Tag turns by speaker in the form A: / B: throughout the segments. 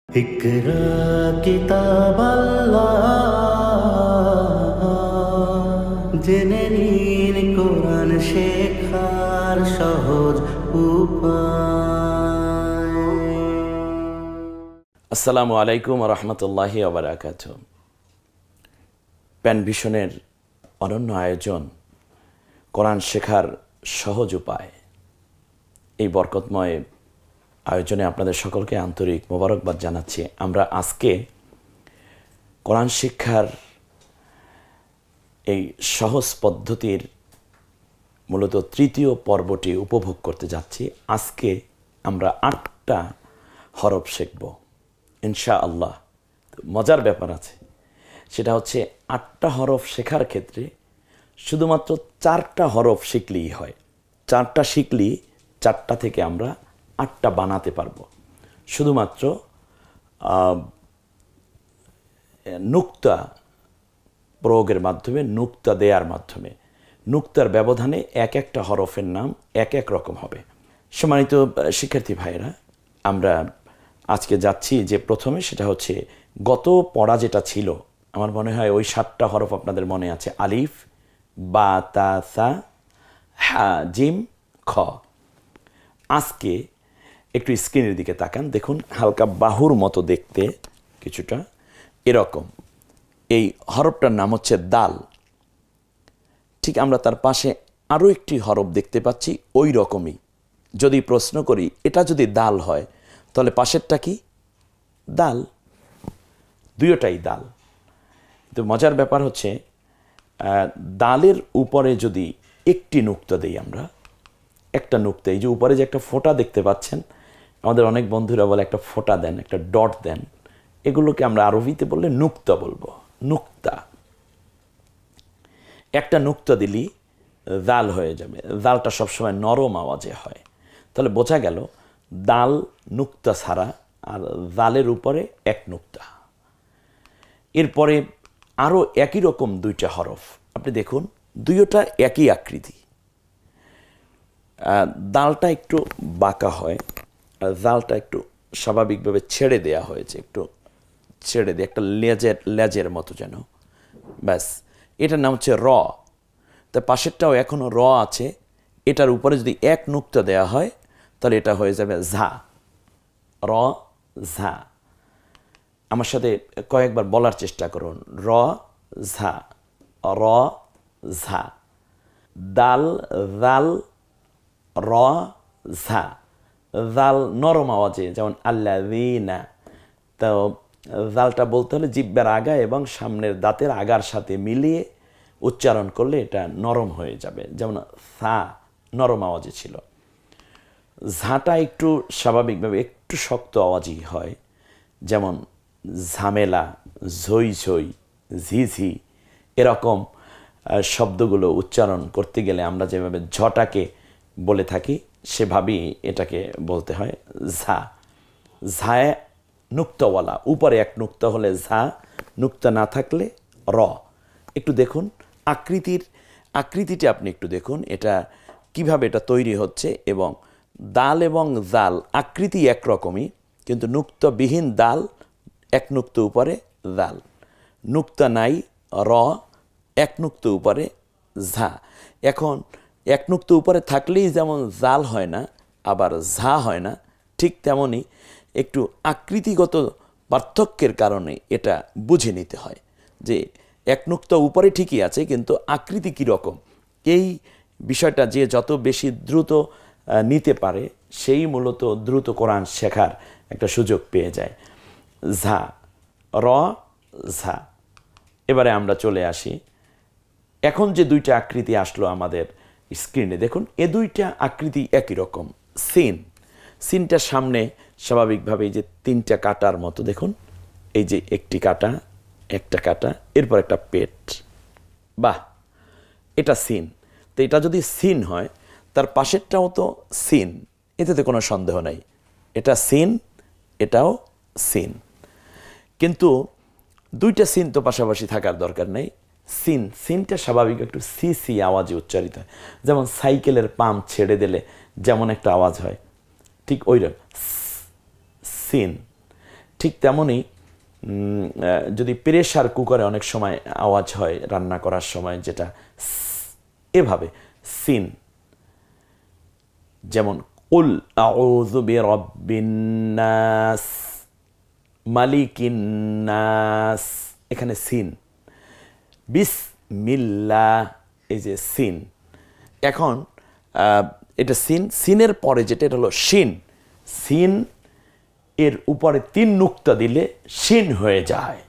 A: ইকরা কিতাব আল্লাহ, জেনে নিন কোরআন শেখার সহজ উপায়।
B: আসসালামু আলাইকুম রহমতুল্লাহি ওয়া বারাকাতুহু। প্যান ভিশনের অনন্য আয়োজন কোরআন শেখার সহজ উপায়, এই বরকতময় আয়োজনে আপনাদের সকলকে আন্তরিক মোবারকবাদ জানাচ্ছি। আমরা আজকে কোরআন শিক্ষার এই সহজ পদ্ধতির মূলত তৃতীয় পর্বটি উপভোগ করতে যাচ্ছি। আজকে আমরা 8টা হরফ শিখব ইনশাআল্লাহ। মজার ব্যাপার আছে, সেটা হচ্ছে 8টা হরফ শেখার ক্ষেত্রে শুধুমাত্র 4টা হরফ শিখলেই হয়। 4টা শিখলেই 4টা থেকে আমরা 8টা বানাতে পারবো। শুধুমাত্র নুক্তা প্রয়োগের মাধ্যমে, নুক্তা দেওয়ার মাধ্যমে, নুক্তার ব্যবধানে এক একটা হরফের নাম এক এক রকম হবে। সম্মানিত শিক্ষার্থী ভাইয়েরা, আমরা আজকে যাচ্ছি যে প্রথমে, সেটা হচ্ছে গত পড়া যেটা ছিল, আমার মনে হয় ওই 7টা হরফ আপনাদের মনে আছে। আলিফ, বা, তা, সা, হা, জিম, খ। আজকে একটু স্ক্রিনের দিকে তাকান, দেখুন হালকা বাহুর মতো দেখতে কিছুটা এরকম। এই হরফটার নাম হচ্ছে দাল। ঠিক আমরা তার পাশে আরও একটি হরফ দেখতে পাচ্ছি ওই রকমই। যদি প্রশ্ন করি এটা যদি দাল হয় তাহলে পাশেরটা কি? দাল। দুইটাই দাল। তো মজার ব্যাপার হচ্ছে দালের উপরে যদি একটি নুক্তা দেই আমরা, একটা নুক্তা, এই যে উপরে যে একটা ফোঁটা দেখতে পাচ্ছেন, আমাদের অনেক বন্ধুরা বলে একটা ফোঁটা দেন, একটা ডট দেন, এগুলোকে আমরা আরবিতে বললে নুক্তা বলবো। নুক্তা, একটা নুক্তা দিলি দাল হয়ে যাবে। দালটা সবসময় নরম আওয়াজে হয়। তাহলে বোঝা গেল দাল নুক্তা ছাড়া, আর দালের উপরে এক নুক্তা। এরপরে আরও একই রকম 2টা হরফ আপনি দেখুন, দুইটা একই আকৃতি। দালটা একটু বাঁকা হয়, আর দালটা একটু স্বাভাবিকভাবে ছেড়ে দেয়া হয়েছে, একটু ছেড়ে দিয়ে একটা লেজের মতো যেন, ব্যাস। এটার নাম হচ্ছে র। তার পাশেরটাও এখনও র আছে। এটার উপরে যদি এক নুক্তা দেয়া হয় তাহলে এটা হয়ে যাবে ঝা। র, ঝা। আমার সাথে কয়েকবার বলার চেষ্টা করুন। র, ঝা, র, ঝা। দাল, দাল, র, ঝা। দাল নরম আওয়াজে, যেমন আল্লাযীনা। তো দালটা বলতে হলে জিহ্বার আগা এবং সামনের দাঁতের আগার সাথে মিলিয়ে উচ্চারণ করলে এটা নরম হয়ে যাবে, যেমন সা নরম আওয়াজে ছিল। ঝাঁটা একটু স্বাভাবিকভাবে একটু শক্ত আওয়াজই হয়, যেমন ঝামেলা, ঝই ঝই, ঝিঝি, এরকম শব্দগুলো উচ্চারণ করতে গেলে আমরা যেভাবে ঝটাকে বলে থাকি সেভাবেই এটাকে বলতে হয় ঝা। ঝায় নুক্তাওয়ালা, উপরে এক নুক্তা হলে ঝা, নুক্তা না থাকলে র। একটু দেখুন আকৃতিটা আপনি একটু দেখুন, এটা কিভাবে এটা তৈরি হচ্ছে। এবং দাল এবং জাল আকৃতি একরকমই, কিন্তু নুক্তাবিহীন দাল, এক নুক্তা উপরে দাল, নুক্তা নাই র, এক নুক্তা উপরে ঝা। এখন এক নুক্তা উপরে থাকলেই যেমন জাল হয় না, আবার ঝা হয় না, ঠিক তেমনই একটু আকৃতিগত পার্থক্যের কারণে এটা বুঝে নিতে হয় যে এক নুক্তা উপরে ঠিকই আছে, কিন্তু আকৃতি কীরকম। এই বিষয়টা যে যত বেশি দ্রুত নিতে পারে, সেই মূলত দ্রুত কোরআন শেখার একটা সুযোগ পেয়ে যায়। ঝা, র, ঝা। এবারে আমরা চলে আসি, এখন যে 2টা আকৃতি আসলো আমাদের স্ক্রিনে, দেখুন এ 2টা আকৃতি একই রকম। সিন, সিনটার সামনে স্বাভাবিকভাবে এই যে 3টা কাটার মতো, দেখুন এই যে একটি কাটা, একটা কাটা, এরপর একটা পেট। বাহ, এটা সিন। তো এটা যদি সিন হয়, তার পাশেরটাও তো সিন, এতে তো কোনো সন্দেহ নাই। এটা সিন, এটাও সিন। কিন্তু 2টা সিন তো পাশাপাশি থাকার দরকার নেই। সিনটা স্বাভাবিক একটু সি সি আওয়াজে উচ্চারিত হয়, যেমন সাইকেলের পাম্প ছেড়ে দিলে যেমন একটা আওয়াজ হয়, ঠিক ওই রকম সিন। ঠিক তেমনই যদি প্রেসার কুকারে অনেক সময় আওয়াজ হয় রান্না করার সময়, যেটা এভাবে সিন, যেমন কুল আউযু বিরাব্বিন নাস, মালিকিন নাস, এখানে সিন। বিসমিল্লাহ, এই যে সিন। এখন এটা সিন, সিনের পরে যেটা এটা হলো শিন। সিন এর উপরে 3 নুক্তা দিলে শিন হয়ে যায়।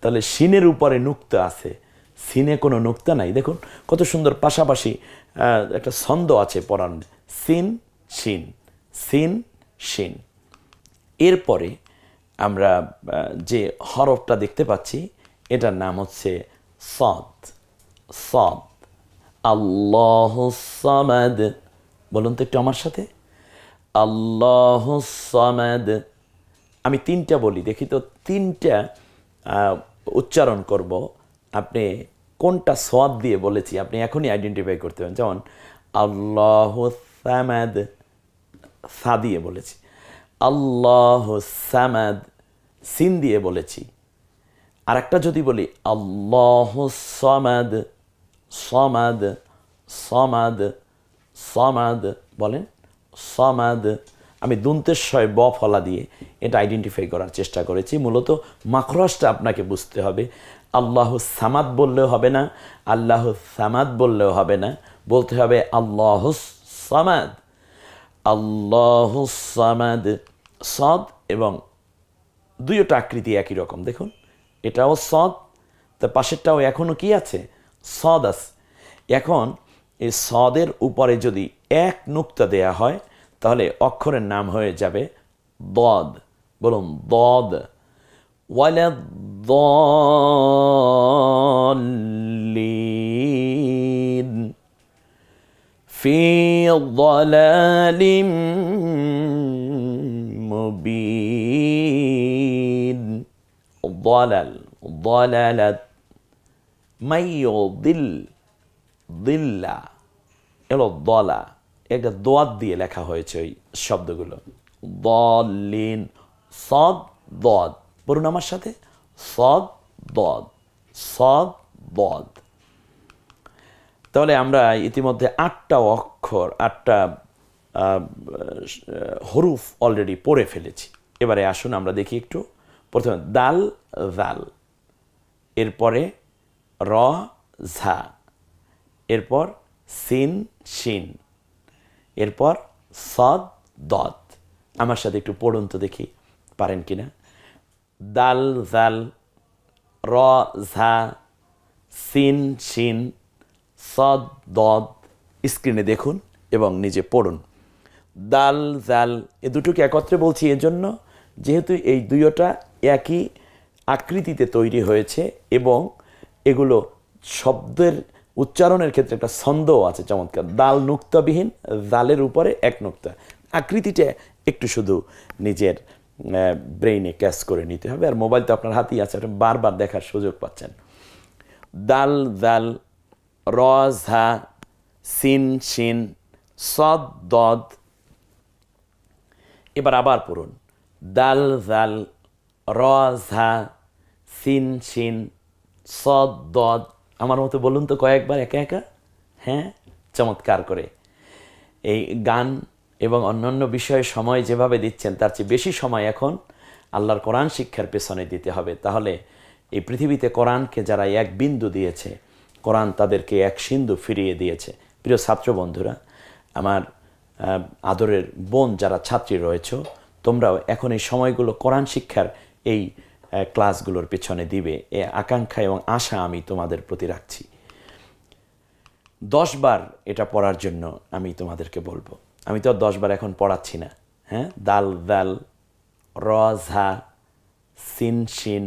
B: তাহলে শিনের উপরে নুক্তা আছে, সিনে কোনো নুক্তা নাই। দেখুন কত সুন্দর পাশাপাশি একটা ছন্দ আছে পড়ান, সিন শিন, সিন শিন। এরপরে আমরা যে হরফটা দেখতে পাচ্ছি এটার নাম হচ্ছে সাদ। সাদ, আল্লাহুস সামাদ। বলুন তো একটু আমার সাথে, আল্লাহুস সামাদ। আমি 3টা বলি, দেখি তো 3টা উচ্চারণ করব, আপনি কোনটা সাদ দিয়ে বলেছি আপনি এখনই আইডেন্টিফাই করতে পারেন। যেমন আল্লাহুস সামাদ, সা দিয়ে বলেছি। আল্লাহুস সামাদ, সিন দিয়ে বলেছি। আর একটা যদি বলি আল্লাহুস সামাদ, সামাদ, সামাদ, সামাদ, বলেন সামাদ। আমি দুন্তেশ্বয় ব ফলা দিয়ে এটা আইডেন্টিফাই করার চেষ্টা করেছি। মূলত মাখরাজটা আপনাকে বুঝতে হবে। আল্লাহুস সামাদ বললেও হবে না, আল্লাহুস সামাদ বললেও হবে না, বলতে হবে আল্লাহুস সামাদ, আল্লাহুস সামাদ। সাদ এবং দুইটা আকৃতি একই রকম। দেখুন এটাও সাদ, তার পাশেরটাও এখনও কি আছে, সাদ আছে। এখন এই সাদের উপরে যদি 1 নুক্তা দেয়া হয় তাহলে অক্ষরের নাম হয়ে যাবে দদ। বলুন দদ। ওয়ালাদ-দাল্লিন ফি যালালিম মুবিন। দালাল, দালালাত, মাইয়ুদিল, দিল্লা, এলো দলা। একটা দোয়াত দিয়ে লেখা হয়েছে ওই শব্দগুলো। দলিন, সদ দদ। বলুন আমার সাথে, সদ দদ, সদ দদ। তাহলে আমরা ইতিমধ্যে 8টা অক্ষর, 8টা হরুফ অলরেডি পড়ে ফেলেছি। এবারে আসুন আমরা দেখি একটু। প্রথমে দাল জাল, এরপরে র ঝা, এরপর সিন শিন, এরপর সদ দদ। আমার সাথে একটু পড়ুন তো দেখি পারেন কিনা। দাল জাল, র ঝা, সিন শিন, সদ দদ। স্ক্রিনে দেখুন এবং নিজে পড়ুন। দাল জাল, এ দুটোকে একত্রে বলছি এজন্য যেহেতু এই দুইটা একই আকৃতিতে তৈরি হয়েছে এবং এগুলো শব্দের উচ্চারণের ক্ষেত্রে একটা ছন্দও আছে চমৎকার। দাল নুক্তাবিহীন, জালের উপরে 1 নুক্তা। আকৃতিটা একটু শুধু নিজের ব্রেইনে ক্যাচ করে নিতে হবে। আর মোবাইল তো আপনার হাতেই আছে, আপনি বারবার দেখার সুযোগ পাচ্ছেন। দাল জাল, র ঝা, সিন শিন, সদ দদ। এবার আবার পড়ুন। দাল জাল, র ঝা, সিন শিন, সদ দদ। আমার মতো বলুন তো কয়েকবার একা একা। হ্যাঁ, চমৎকার করে। এই গান এবং অন্যান্য বিষয়ে সময় যেভাবে দিচ্ছেন তার চেয়ে বেশি সময় এখন আল্লাহর কোরআন শিক্ষার পেছনে দিতে হবে। তাহলে এই পৃথিবীতে কোরআনকে যারা 1 বিন্দু দিয়েছে, কোরআন তাদেরকে 1 সিন্ধু ফিরিয়ে দিয়েছে। প্রিয় ছাত্র বন্ধুরা, আমার আদরের বোন যারা ছাত্রী রয়েছে, তোমরাও এখন এই সময়গুলো কোরআন শিক্ষার এই ক্লাসগুলোর পেছনে দিবে, এ আকাঙ্ক্ষা এবং আশা আমি তোমাদের প্রতি রাখছি। 10 বার এটা পড়ার জন্য আমি তোমাদেরকে বলবো। আমি তো 10 বার এখন পড়াচ্ছি না। হ্যাঁ, দাল দাল, র ঝা, সিন শিন,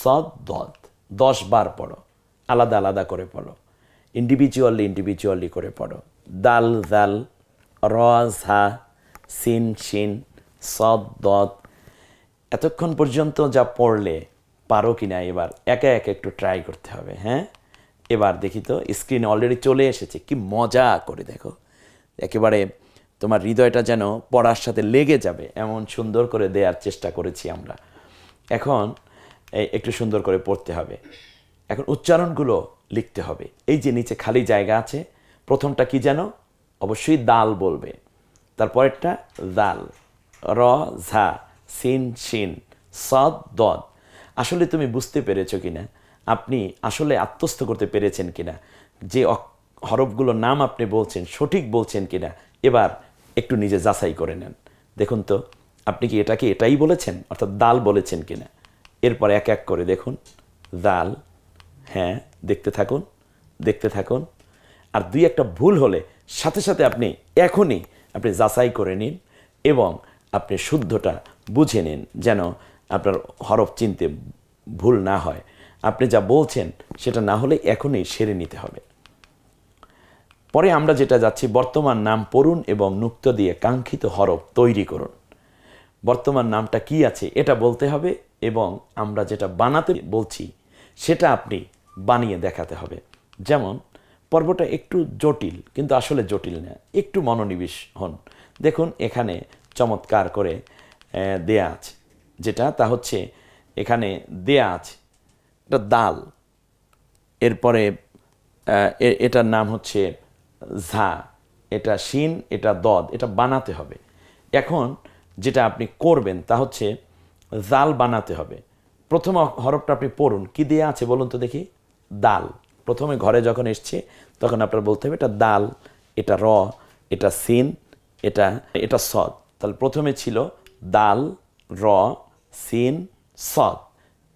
B: সদ দদ। 10 বার পড়ো, আলাদা আলাদা করে পড়ো, ইন্ডিভিজুয়ালি করে পড়ো। দাল দাল, র ঝা, সিন শিন, সদ দদ। এতক্ষণ পর্যন্ত যা পড়লে পারো কিনা এবার একা একা একটু ট্রাই করতে হবে। হ্যাঁ, এবার দেখি তো স্ক্রিনে অলরেডি চলে এসেছে। কি মজা করে দেখো, একেবারে তোমার হৃদয়টা যেন পড়ার সাথে লেগে যাবে এমন সুন্দর করে দেওয়ার চেষ্টা করেছি আমরা। এখন একটু সুন্দর করে পড়তে হবে। এখন উচ্চারণগুলো লিখতে হবে। এই যে নিচে খালি জায়গা আছে, প্রথমটা কি যেন? অবশ্যই দাল বলবে, তারপরেরটা দাল, র ঝা, সিন শিন, সদ দদ। আসলে তুমি বুঝতে পেরেছো কিনা, আপনি আসলে আত্মস্থ করতে পেরেছেন কিনা, যে হরফগুলোর নাম আপনি বলছেন সঠিক বলছেন কিনা, এবার একটু নিজে যাচাই করে নেন। দেখুন তো আপনি কি এটাকে এটাই বলেছেন, অর্থাৎ দাল বলেছেন কিনা। এরপর এক এক করে দেখুন, দাল, হ্যাঁ, দেখতে থাকুন দেখতে থাকুন। আর দুই একটা ভুল হলে সাথে সাথে আপনি এখনই আপনি যাচাই করে নিন এবং আপনি শুদ্ধটা বুঝে নিন, যেন আপনার হরফ চিনতে ভুল না হয়। আপনি যা বলছেন সেটা না হলে এখনই সেরে নিতে হবে। পরে আমরা যেটা যাচ্ছি, বর্তমান নাম পড়ুন এবং নুক্তা দিয়ে কাঙ্ক্ষিত হরফ তৈরি করুন। বর্তমান নামটা কি আছে এটা বলতে হবে এবং আমরা যেটা বানাতে বলছি সেটা আপনি বানিয়ে দেখাতে হবে। যেমন পর্বটা একটু জটিল, কিন্তু আসলে জটিল না, একটু মনোনিবেশ হন। দেখুন এখানে চমৎকার করে দেয়া আছে, যেটা তা হচ্ছে এখানে দেয়া আছে এটা দাল, এরপরে এটার নাম হচ্ছে ঝা, এটা শিন, এটা দদ, এটা বানাতে হবে। এখন যেটা আপনি করবেন তা হচ্ছে জাল বানাতে হবে। প্রথম হরফটা আপনি পড়ুন, কি দেয়া আছে বলুন তো দেখি? দাল। প্রথমে ঘরে যখন এসছে তখন আপনার বলতে হবে এটা দাল, এটা র, এটা সিন, এটা সদ। তাহলে প্রথমে ছিল দাল, র, সিন, সদ।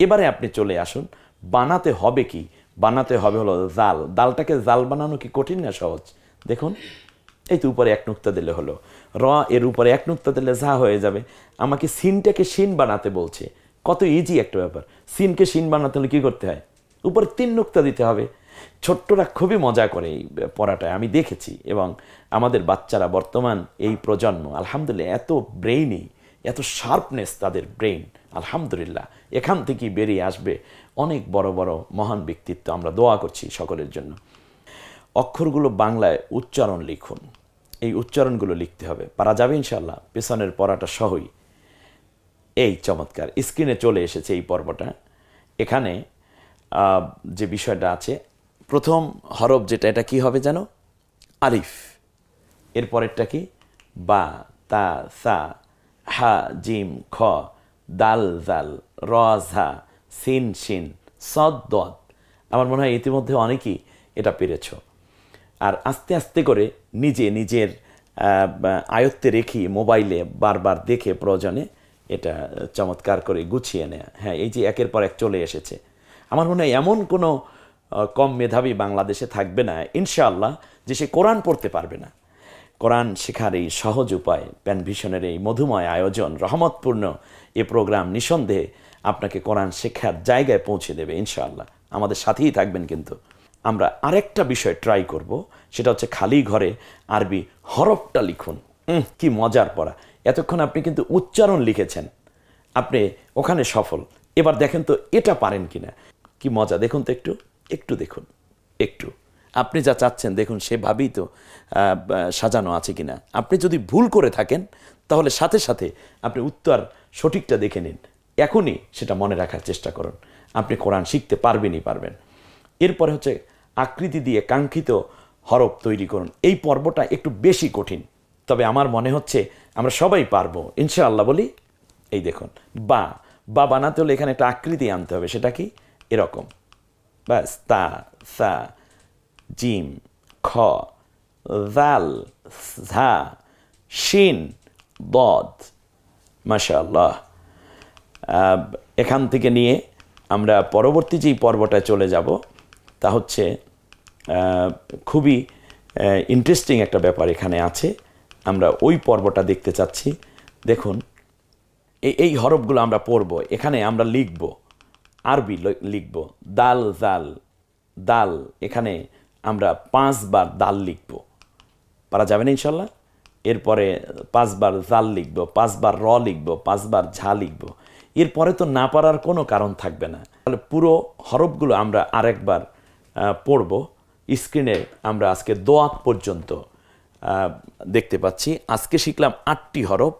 B: এবারে আপনি চলে আসুন, বানাতে হবে কি? বানাতে হবে হলো জাল। দালটাকে জাল বানানো কি কঠিন না সহজ? দেখুন এই তো উপরে এক নুক্তা দিলে হলো, র এর উপরে এক নুক্তা দিলে যা হয়ে যাবে। আমাকে সিনটাকে শিন বানাতে বলছে, কত ইজি একটা ব্যাপার। সিনকে শিন বানাতে হলে কী করতে হয়? উপরে 3 নুক্তা দিতে হবে। ছোট্টরা খুবই মজা করে এই পড়াটায়, আমি দেখেছি। এবং আমাদের বাচ্চারা বর্তমান এই প্রজন্ম আলহামদুলিল্লাহ এত ব্রেইনি, এত শার্পনেস তাদের ব্রেইন, আলহামদুলিল্লাহ এখান থেকেই বেরিয়ে আসবে অনেক বড় বড় মহান ব্যক্তিত্ব। আমরা দোয়া করছি সকলের জন্য। অক্ষরগুলো বাংলায় উচ্চারণ লিখুন, এই উচ্চারণগুলো লিখতে হবে। পারা যাবে ইনশাল্লাহ, পেছনের পড়াটা সহই। এই চমৎকার স্ক্রিনে চলে এসেছে এই পর্বটা। এখানে যে বিষয়টা আছে, প্রথম হরফ যেটা, এটা কি হবে জানো? আলিফ। এরপরেরটা কি? বা, তা, সা, হা, জিম, খ, দাল, জাল, র, ঝা, সিন, শিন, সদ, দদ। আমার মনে হয় ইতিমধ্যে অনেকেই এটা পেরেছ। আর আস্তে আস্তে করে নিজের আয়ত্তে রেখে মোবাইলে বারবার দেখে প্রয়োজনে এটা চমৎকার করে গুছিয়ে নেয়া। হ্যাঁ, এই যে একের পর এক চলে এসেছে। আমার মনে হয় এমন কোনো কম মেধাবী বাংলাদেশে থাকবে না ইনশাআল্লাহ যে সে কোরআন পড়তে পারবে না। কোরআন শেখার এই সহজ উপায়, প্যান ভিশনের এই মধুময় আয়োজন, রহমতপূর্ণ এ প্রোগ্রাম নিঃসন্দেহে আপনাকে কোরআন শেখার জায়গায় পৌঁছে দেবে ইনশাআল্লাহ। আমাদের সাথেই থাকবেন। কিন্তু আমরা আরেকটা বিষয় ট্রাই করব, সেটা হচ্ছে খালি ঘরে আরবি হরফটা লিখুন। কি মজার পড়া! এতক্ষণ আপনি কিন্তু উচ্চারণ লিখেছেন, আপনি ওখানে সফল। এবার দেখেন তো এটা পারেন কিনা। কি মজা! দেখুন তো একটু দেখুন, একটু আপনি যা চাচ্ছেন দেখুন সেভাবেই তো সাজানো আছে কিনা। আপনি যদি ভুল করে থাকেন তাহলে সাথে সাথে আপনি উত্তর সঠিকটা দেখে নিন, এখনই সেটা মনে রাখার চেষ্টা করুন। আপনি কোরআন শিখতে পারবেন। এরপরে হচ্ছে আকৃতি দিয়ে কাঙ্ক্ষিত হরফ তৈরি করুন। এই পর্বটা একটু বেশি কঠিন, তবে আমার মনে হচ্ছে আমরা সবাই পারবো ইনশাআল্লাহ। বলি, এই দেখুন, বা বানাতে হলে এখানে একটা আকৃতি আনতে হবে। সেটা কি? এরকম, ব্যাস। তা, সা, জিম, খ, জাল, ঝা, শিন, দদ। মাশাআল্লাহ। এখান থেকে নিয়ে আমরা পরবর্তী যেই পর্বটায় চলে যাব, তা হচ্ছে খুবই ইন্টারেস্টিং একটা ব্যাপার এখানে আছে। আমরা ওই পর্বটা দেখতে চাচ্ছি। দেখুন এই হরফগুলো আমরা পড়ব, এখানে আমরা লিখব, আরবি লিখব। দাল, জাল, দাল, এখানে আমরা 5 বার দাল লিখব। পারা যাবে না ইনশাল্লাহ? এরপরে 5 বার জাল লিখব, 5 বার র লিখব, 5 বার ঝা লিখব। এরপরে তো না পারার কোনো কারণ থাকবে না। তাহলে পুরো হরফগুলো আমরা আরেকবার পড়ব। স্ক্রিনে আমরা আজকে দোয়াত পর্যন্ত দেখতে পাচ্ছি। আজকে শিখলাম 8টি হরফ,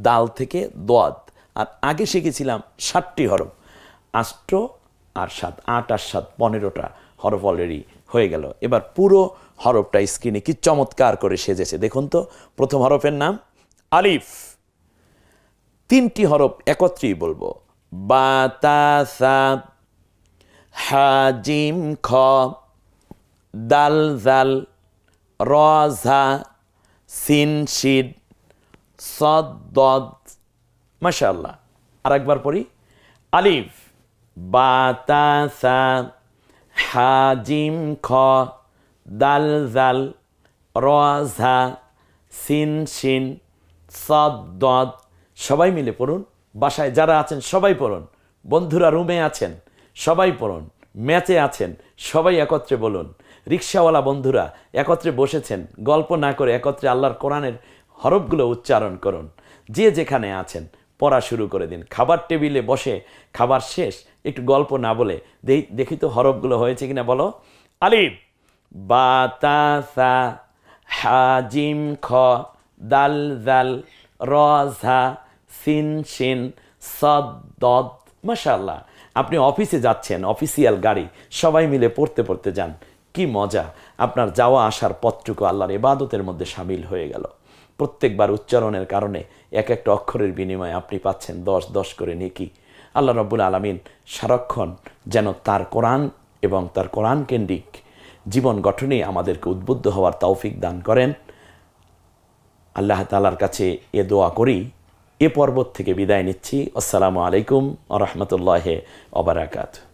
B: দাল থেকে দোয়াত। আর আগে শিখেছিলাম 7টি হরফ। 8 আর 7, 8 আর 7 15টা হরফ অলরেডি হয়ে গেল। এবার পুরো হরফটা স্ক্রিনে কি চমৎকার করে সেজেছে দেখুন তো। প্রথম হরফের নাম আলিফ। 3টি হরফ একত্রেই বলবো, বা তা সা, হা জিম খ, দাল জাল, র ঝা, সিন শিদ, সদ দদ। মাশাআল্লাহ। আরেকবার পড়ি, আলিফ, বা তা সা, হা জিম খ, দাল জাল, র ঝা, সিন শিন, সদ দদ। সবাই মিলে পড়ুন। বাসায় যারা আছেন সবাই পড়ুন। বন্ধুরা রুমে আছেন সবাই পড়ুন। ম্যাচে আছেন সবাই একত্রে বলুন। রিক্সাওয়ালা বন্ধুরা একত্রে বসেছেন, গল্প না করে একত্রে আল্লাহর কোরআনের হরফগুলো উচ্চারণ করুন। যে যেখানে আছেন পড়া শুরু করে দিন। খাবার টেবিলে বসে খাবার শেষ একটু গল্প না বলে দেখি তো হরফগুলো হয়েছে কিনা বলো। আলিফ, বা তা সা, হা জিম খ, দাল জাল, র ঝা, সিন শিন, সদ দদ। মাশাআল্লাহ। আপনি অফিসে যাচ্ছেন, অফিসিয়াল গাড়ি, সবাই মিলে পড়তে পড়তে যান, কি মজা। আপনার যাওয়া আসার পথটুকু আল্লাহর ইবাদতের মধ্যে শামিল হয়ে গেল। প্রত্যেকবার উচ্চারণের কারণে এক একটা অক্ষরের বিনিময়ে আপনি পাচ্ছেন 10 করে নেকি। আল্লাহ রাব্বুল আলামিন সারাক্ষণ যেন তার কোরআন এবং তার কোরআন কেন্দ্রিক জীবন গঠনে আমাদেরকে উদ্বুদ্ধ হওয়ার তৌফিক দান করেন। আল্লাহ তাআলার কাছে এ দোয়া করি। এ পর্বত থেকে বিদায় নিচ্ছি। আসসালামু আলাইকুম ওয়া রাহমাতুল্লাহি ওয়া বারাকাতুহু।